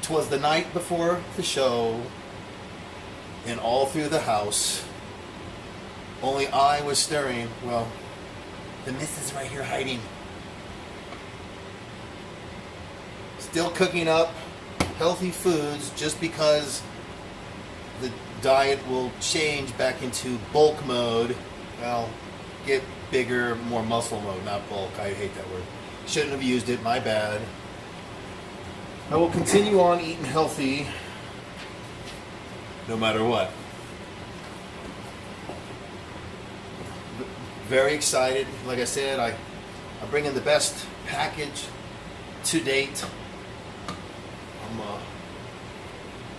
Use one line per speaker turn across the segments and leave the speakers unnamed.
'Twas the night before the show, and all through the house, only I was stirring. Well, the missus right here hiding. Still cooking up healthy foods just because the diet will change back into bulk mode. Well, get bigger, more muscle mode, not bulk. I hate that word. Shouldn't have used it, my bad. I will continue on eating healthy no matter what. Very excited. Like I said, I'm bringing the best package to date. I'm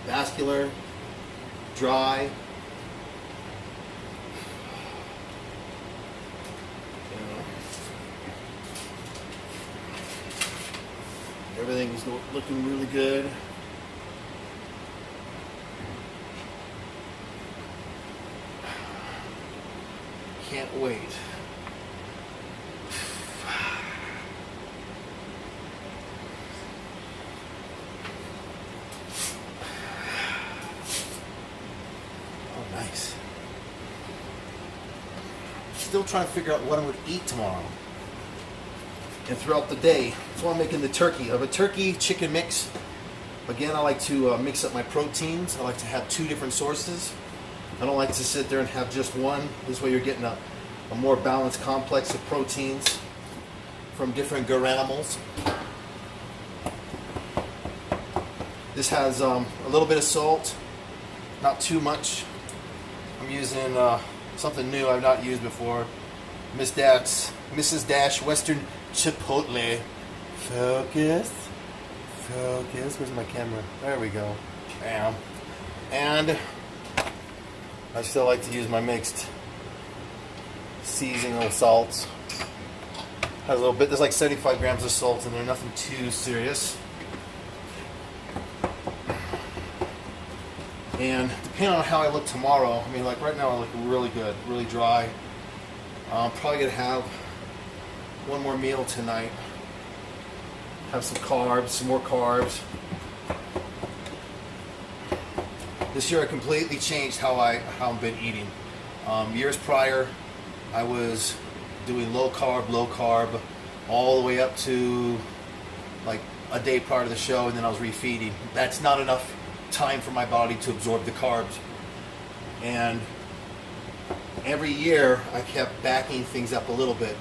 vascular, dry. Everything's looking really good. Can't wait. Oh, nice. Still trying to figure out what I'm going to eat tomorrow and throughout the day. So I'm making the turkey. I have a turkey chicken mix. Again, I like to mix up my proteins. I like to have two different sources. I don't like to sit there and have just one. This way you're getting a more balanced complex of proteins from different animals. This has a little bit of salt, not too much. I'm using something new I've not used before. Mrs. Dash Western Chipotle. Focus. Where's my camera? There we go. Bam. And I still like to use my mixed seasoning of salts. Has a little bit. There's like 75 grams of salt in there. Nothing too serious. And depending on how I look tomorrow, I mean, like right now I look really good, really dry. I'm probably gonna have one more meal tonight. Have some carbs, some more carbs. This year I completely changed how I've been eating. Years prior, I was doing low carb, all the way up to like a day prior to the show, and then I was refeeding. That's not enough time for my body to absorb the carbs. And every year I kept backing things up a little bit.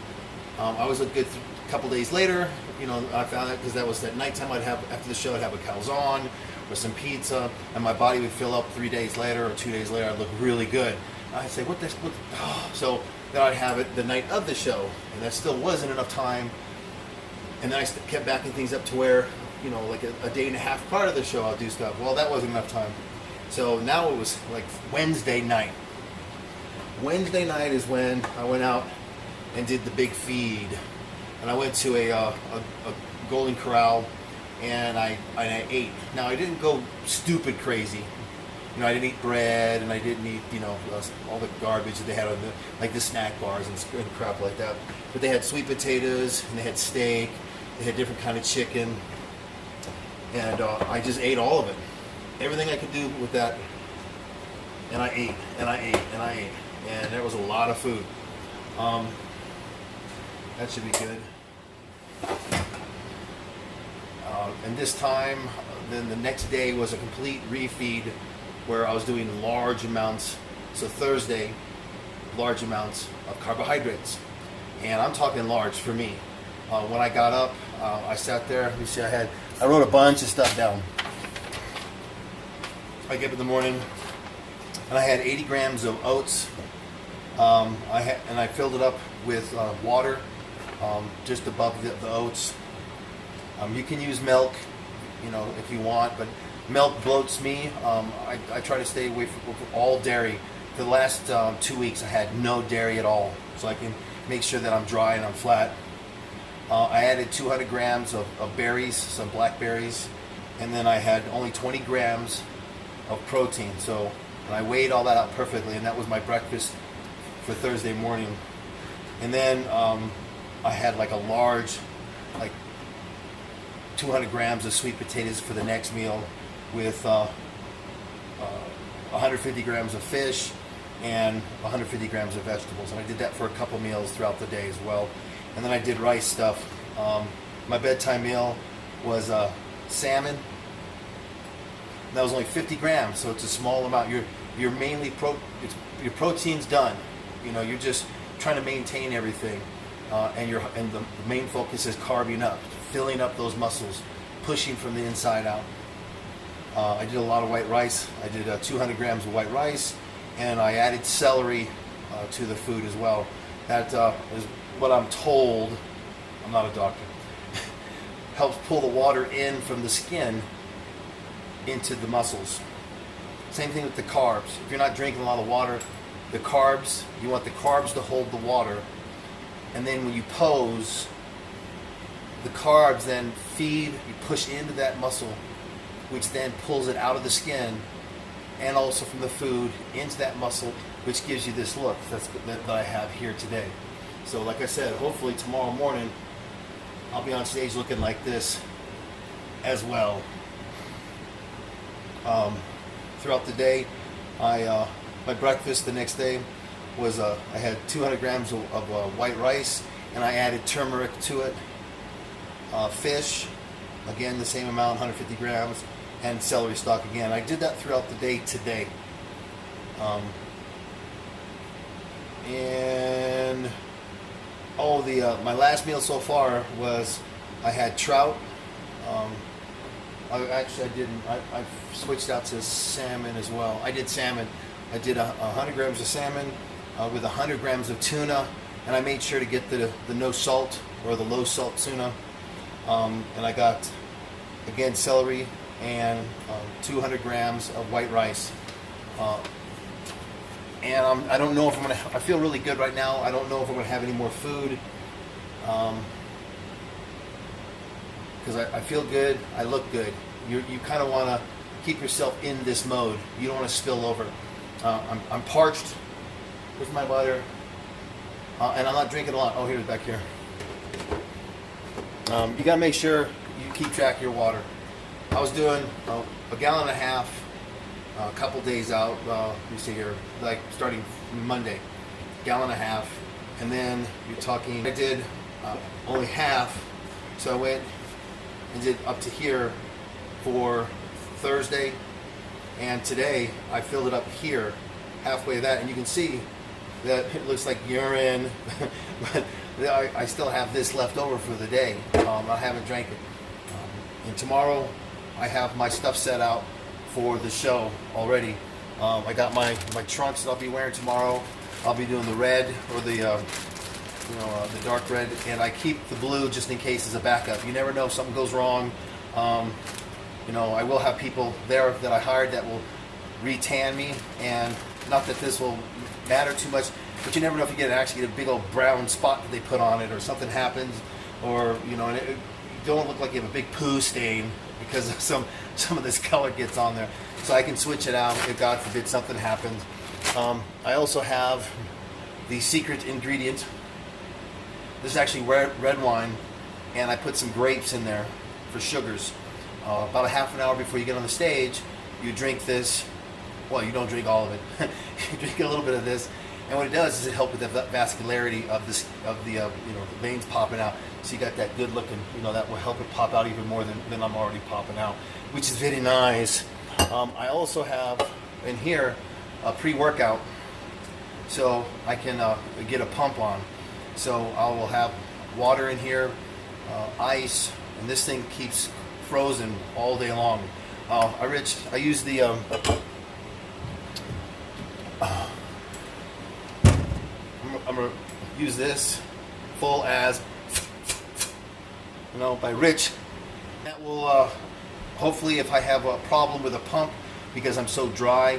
I was a good couple days later, you know, I found it because that was at nighttime. I'd have, after the show, I'd have a calzone with some pizza, and my body would fill up 3 days later or 2 days later. I'd look really good. I'd say, so then I'd have it the night of the show, and that still wasn't enough time. And then I kept backing things up to where, you know, like a day and a half prior to the show, I'll do stuff. Well, that wasn't enough time. So now it was like Wednesday night. Wednesday night is when I went out and did the big feed. And I went to a Golden Corral, and I ate. Now, I didn't go stupid crazy. You know, I didn't eat bread, and I didn't eat, you know, all the garbage that they had on the snack bars and crap like that. But they had sweet potatoes, and they had steak, they had different kind of chicken, and I just ate all of it. Everything I could do with that, and I ate, and I ate, and I ate. And there was a lot of food. That should be good. And this time, then the next day was a complete refeed where I was doing large amounts. So Thursday, large amounts of carbohydrates. And I'm talking large for me. When I got up, I sat there. You see, I wrote a bunch of stuff down. I get up in the morning, and I had 80 grams of oats. I filled it up with water, just above the oats. You can use milk, you know, if you want, but milk bloats me. I try to stay away from all dairy. For the last 2 weeks, I had no dairy at all, so I can make sure that I'm dry and I'm flat. I added 200 grams of berries, some blackberries, and then I had only 20 grams of protein. So, and I weighed all that out perfectly, and that was my breakfast for Thursday morning. And then I had like a large, like 200 grams of sweet potatoes for the next meal. with 150 grams of fish and 150 grams of vegetables. And I did that for a couple meals throughout the day as well. And then I did rice stuff. My bedtime meal was salmon. That was only 50 grams, so it's a small amount. You're mainly your protein's done. You know, you're just trying to maintain everything, and the main focus is carving up, filling up those muscles, pushing from the inside out. I did a lot of white rice. I did 200 grams of white rice, and I added celery to the food as well. That is what I'm told. I'm not a doctor. Helps pull the water in from the skin into the muscles. Same thing with the carbs. If you're not drinking a lot of water, the carbs, you want the carbs to hold the water, and then when you pose, the carbs then feed, you push into that muscle, which then pulls it out of the skin and also from the food into that muscle, which gives you this look that I have here today. So like I said, hopefully tomorrow morning I'll be on stage looking like this as well. Throughout the day, my breakfast the next day was I had 200 grams of white rice, and I added turmeric to it. Fish, again the same amount, 150 grams, and celery stalk again. I did that throughout the day today. And my last meal so far was I had trout. I switched out to salmon as well. I did salmon. I did 100 grams of salmon with 100 grams of tuna, and I made sure to get the no salt or the low salt tuna. And I got, again, celery and 200 grams of white rice. And I don't know if I'm gonna. I feel really good right now. I don't know if I'm gonna have any more food. Because I feel good, I look good. You kind of want to keep yourself in this mode. You don't want to spill over. I'm parched. Here's my water. And I'm not drinking a lot. Oh, here's back here. You got to make sure you keep track of your water. I was doing a gallon and a half a couple days out. Let me see here. Like starting Monday. Gallon and a half. And then you're talking, I did only half. So I went and did up to here for Thursday, and today I filled it up here, halfway to that, and you can see that it looks like urine, but I still have this left over for the day. I haven't drank it. And tomorrow I have my stuff set out for the show already. I got my trunks that I'll be wearing tomorrow. I'll be doing the red or the dark red, and I keep the blue just in case as a backup. You never know if something goes wrong. I will have people there that I hired that will re-tan me, and not that this will matter too much, but you never know if you get a big old brown spot that they put on it, or something happens, or and it don't look like you have a big poo stain because of some of this color gets on there. So I can switch it out if God forbid something happens. I also have the secret ingredient. This is actually red wine, and I put some grapes in there for sugars. About a half an hour before you get on the stage, you drink this. Well, you don't drink all of it. You drink a little bit of this, and what it does is it helps with the vascularity of the veins popping out. So you got that good looking. That will help it pop out even more than I'm already popping out, which is very nice. I also have in here a pre-workout, so I can get a pump on. So I will have water in here, ice, and this thing keeps frozen all day long. I use the I'm gonna use this full as by Rich. That will hopefully, if I have a problem with a pump because I'm so dry,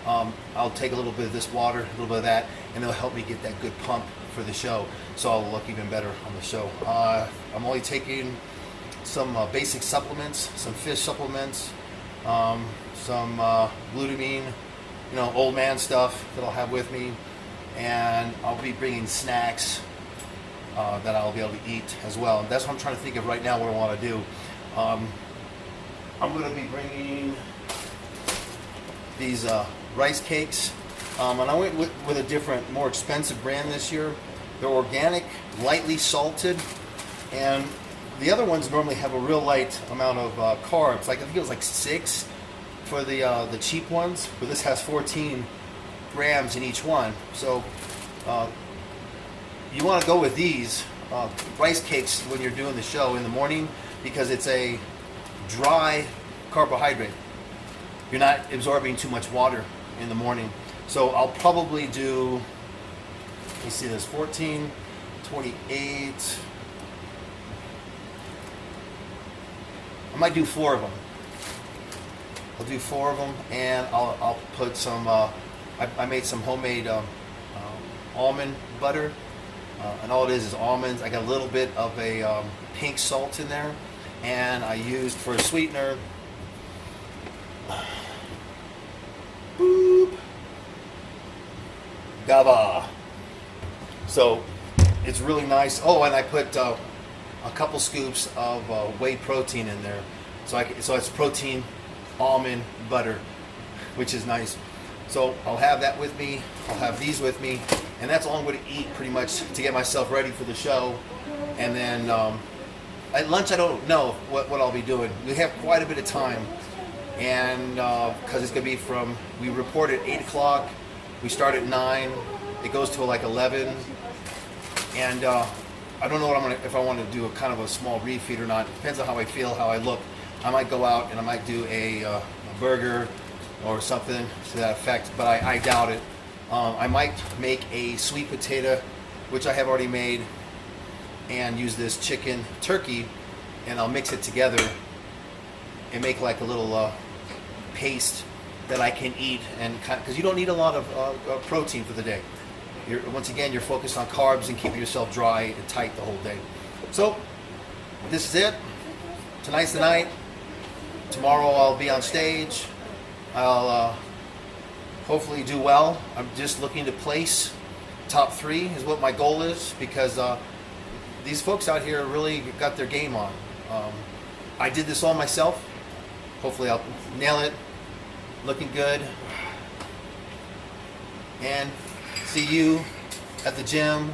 I'll take a little bit of this water, a little bit of that, and it'll help me get that good pump for the show, so I'll look even better on the show. I'm only taking some basic supplements, some fish supplements, some glutamine, old man stuff that I'll have with me, and I'll be bringing snacks that I'll be able to eat as well. And that's what I'm trying to think of right now, what I want to do. I'm going to be bringing these rice cakes. And I went with a different, more expensive brand this year. They're organic, lightly salted, and the other ones normally have a real light amount of carbs. Like I think it was like 6 for the cheap ones, but this has 14 grams in each one. So you want to go with these rice cakes when you're doing the show in the morning because it's a dry carbohydrate. You're not absorbing too much water in the morning. So I'll probably do, let me see this, 14, 28. I might do 4 of them. I'll do 4 of them, and I'll put some, I made some homemade almond butter, and all it is almonds. I got a little bit of a pink salt in there, and I used for a sweetener, boop, GABA. So it's really nice. Oh, and I put a couple scoops of whey protein in there. So it's protein almond butter, which is nice. So I'll have that with me. I'll have these with me, and that's all I'm going to eat pretty much to get myself ready for the show. And then at lunch, I don't know what I'll be doing. We have quite a bit of time, and because it's going to be from, we report at 8 o'clock. We start at 9. It goes till like 11, and I don't know what if I want to do a kind of a small refeed or not. It depends on how I feel, how I look. I might go out and I might do a burger or something to that effect, but I doubt it. I might make a sweet potato, which I have already made, and use this chicken turkey, and I'll mix it together and make like a little paste that I can eat, and because you don't need a lot of protein for the day. Once again, you're focused on carbs and keeping yourself dry and tight the whole day. So this is it. Tonight's the night. Tomorrow I'll be on stage. I'll hopefully do well. I'm just looking to place top 3 is what my goal is, because these folks out here really got their game on. I did this all myself. Hopefully I'll nail it. Looking good. And see you at the gym.